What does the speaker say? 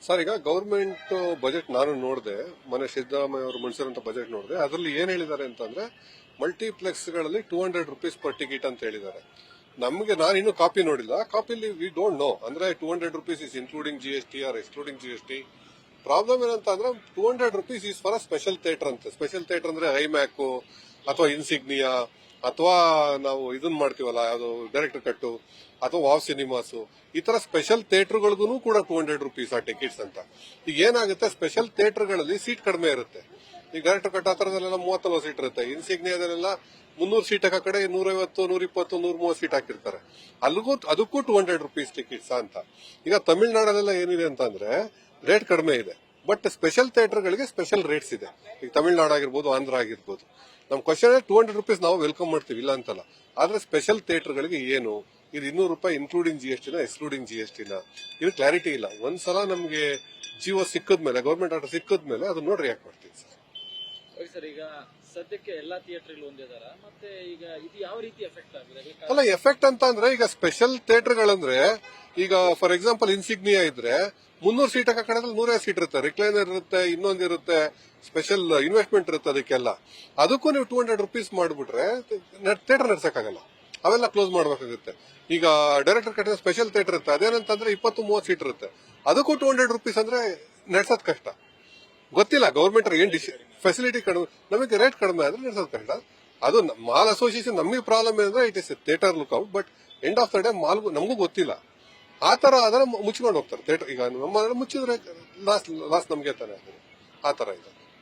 Sir, ಈಗ government budget ನಾನು ನೋಡಿದೆ, ಮೊನ್ನೆ ಸಿದ್ದರಾಮಯ್ಯ ಅವರು ಮಂಡಿಸಿರುವಂತ ಬಜೆಟ್ ನೋಡಿದೆ. ಅದರಲ್ಲಿ ಏನ್ ಹೇಳಿದ್ದಾರೆ ಅಂತಂದ್ರೆ ಮಲ್ಟಿಪ್ಲೆಕ್ಸ್ ಗಳಲ್ಲಿ 200 ರೂಪೀಸ್ ಪರ್ ಟಿಕೆಟ್ ಅಂತ ಹೇಳಿದ್ದಾರೆ. ನಮಗೆ ನಾನು ಇನ್ನೂ ಕಾಪಿ ನೋಡಿಲ್ಲ. ಕಾಪಿಲಿ ವಿ ಡೋಂಟ್ ನೋ ಅಂದ್ರೆ 200 rupees is including GST or excluding GST. Problem ಏನಂತ ಅಂದ್ರೆ 200 rupees is for a special theatre ಅಂತೆ. ಸ್ಪೆಷಲ್ ಥಿಯೇಟರ್ ಅಂದ್ರೆ ಐಮ್ಯಾಕ್ ಅಥವಾ ಇನ್ಸಿಗ್ನಿಯಾ ಅಥವಾ ನಾವು ಇದನ್ನ ಮಾಡ್ತೀವಲ್ಲ, ಯಾವುದು ಡೈರೆಕ್ಟರ್ ಕಟ್ಟು ಅಥವಾ ವಾವ್ ಸಿನಿಮಾಸ್, ಈ ತರ ಸ್ಪೆಷಲ್ ಥಿಯೇಟರ್ಗಳಿಗೂ ಕೂಡ 200 ರೂಪೀಸ್ ಆ ಟಿಕೆಟ್ಸ್ ಅಂತ. ಈಗ ಏನಾಗುತ್ತೆ, ಸ್ಪೆಷಲ್ ಥಿಯೇಟರ್ಗಳಲ್ಲಿ ಸೀಟ್ ಕಡಿಮೆ ಇರುತ್ತೆ. ಈಗ ಡೈರೆಕ್ಟರ್ ಕಟ್ ಆ ತರದಲ್ಲೆಲ್ಲ 30 ಸೀಟ್ ಇರುತ್ತೆ. ಇನ್ಸಿಗ್ನಿಯಾದಲ್ಲೆಲ್ಲ 300 ಸೀಟ್ ಆ ಕಡೆ 150, 120, 130 ಸೀಟ್ ಹಾಕಿರ್ತಾರೆ. ಅದಕ್ಕೂ 200 ರೂಪೀಸ್ ಟಿಕೆಟ್ಸ್ ಅಂತ. ಈಗ ತಮಿಳುನಾಡಲ್ಲೆಲ್ಲ ಏನಿದೆ ಅಂತಂದ್ರೆ ರೇಟ್ ಕಡಿಮೆ ಇದೆ, ಬಟ್ ಸ್ಪೆಷಲ್ ಥಿಯೇಟರ್ಗಳಿಗೆ ಸ್ಪೆಷಲ್ ರೇಟ್ಸ್ ಇದೆ. ಈಗ ತಮಿಳುನಾಡು ಆಗಿರ್ಬೋದು, ಆಂಧ್ರ ಆಗಿರ್ಬೋದು. ನಮ್ ಕ್ವಶನ್ 200 ರೂಪೀಸ್ ನಾವು ವೆಲ್ಕಮ್ ಮಾಡ್ತೀವಿ, ಇಲ್ಲ ಅಂತಲ್ಲ. ಆದ್ರೆ ಸ್ಪೆಷಲ್ ಥಿಯೇಟರ್ಗಳಿಗೆ ಏನು ಇದು 200 ರೂಪಾಯಿ ಇನ್ಕ್ಲೂಡಿಂಗ್ GST ನ ಎಕ್ಸ್ಕ್ಲೂಡಿಂಗ್ GST ನ ಇದು ಕ್ಲಾರಿಟಿ ಇಲ್ಲ. ಒಂದ್ಸಲ ನಮ್ಗೆ ಜಿಯೋ ಸಿಕ್ಕದ್ಮೇಲೆ, ಗವರ್ಮೆಂಟ್ ಆರ್ಡರ್ ಸಿಕ್ಕದ್ಮೇಲೆ ಅದು ನೋಡಿ ರಿಯಾಕ್ಟ್ ಮಾಡ್ತೀವಿ ಸರ್. ಈಗ ಸದ್ಯಕ್ಕೆ ಎಲ್ಲಾ ಥಿಯೇಟರ್ ಹೊಂದಿದಾರ, ಮತ್ತೆ ಈಗ ಇದು ಯಾವ ರೀತಿ ಎಫೆಕ್ಟ್ ಆಗಿದೆ? ಅಲ್ಲ, ಎಫೆಕ್ಟ್ ಅಂತ ಅಂದ್ರೆ ಈಗ ಸ್ಪೆಷಲ್ ಥಿಯೇಟರ್ಗಳಂದ್ರೆ ಈಗ ಫಾರ್ ಎಕ್ಸಾಂಪಲ್ ಇನ್ಸಿಗ್ನಿಯಾ ಇದ್ರೆ 300 ಸೀಟ್ ಕಡೆದಲ್ಲಿ 150 ಸೀಟ್ ಇರುತ್ತೆ, ರಿಕ್ಲೈನರ್ ಇರುತ್ತೆ, ಇನ್ನೊಂದಿರುತ್ತೆ, ಸ್ಪೆಷಲ್ ಇನ್ವೆಸ್ಟ್ಮೆಂಟ್ ಇರುತ್ತೆ. ಅದಕ್ಕೆಲ್ಲ ಅದಕ್ಕೂ ನೀವು 200 ರೂಪೀಸ್ ಮಾಡ್ಬಿಟ್ರೆ ಥಿಯೇಟರ್ ನಡ್ಸಕ್ಕಾಗಲ್ಲ, ಅವೆಲ್ಲ ಕ್ಲೋಸ್ ಮಾಡ್ಬೇಕಾಗುತ್ತೆ. ಈಗ ಡೈರೆಕ್ಟರ್ ಕಟ್ಟಿದ ಸ್ಪೆಷಲ್ ಥಿಯೇಟರ್ ಇರುತ್ತೆ, ಅದೇನಂತಂದ್ರೆ 20-30 ಸೀಟ್ ಇರುತ್ತೆ, ಅದಕ್ಕೂ 200 ರೂಪೀಸ್ ಅಂದ್ರೆ ನಡ್ಸೋದ್ ಕಷ್ಟ. ಗೊತ್ತಿಲ್ಲ ಗವರ್ಮೆಂಟ್ ಏನ್ ಫೆಸಿಲಿಟಿ ಕಡಿಮೆ, ನಮಗೆ ರೇಟ್ ಕಡಿಮೆ ಆದ್ರೆ ನಡ್ಸೋದ್ ಕಷ್ಟ. ಅದು ಮಾಲ್ ಅಸೋಸಿಯೇಷನ್ ನಮಗೆ ಪ್ರಾಬ್ಲಮ್ ಏನಂದ್ರೆ it is theatre lookout, but end of the day ಮಾಲ್ಗೂ ನಮಗೂ ಗೊತ್ತಿಲ್ಲ. ಆ ತರ ಆದ್ರೆ ಮುಚ್ಕೊಂಡು ಹೋಗ್ತಾರೆ ಥಿಯೇಟರ್. ಈಗ ನಮ್ಮ ಮುಚ್ಚಿದ್ರೆ ಲಾಸ್ ನಮ್ಗೆ ತಾನೆ, ಆ ತರ ಇದೆ.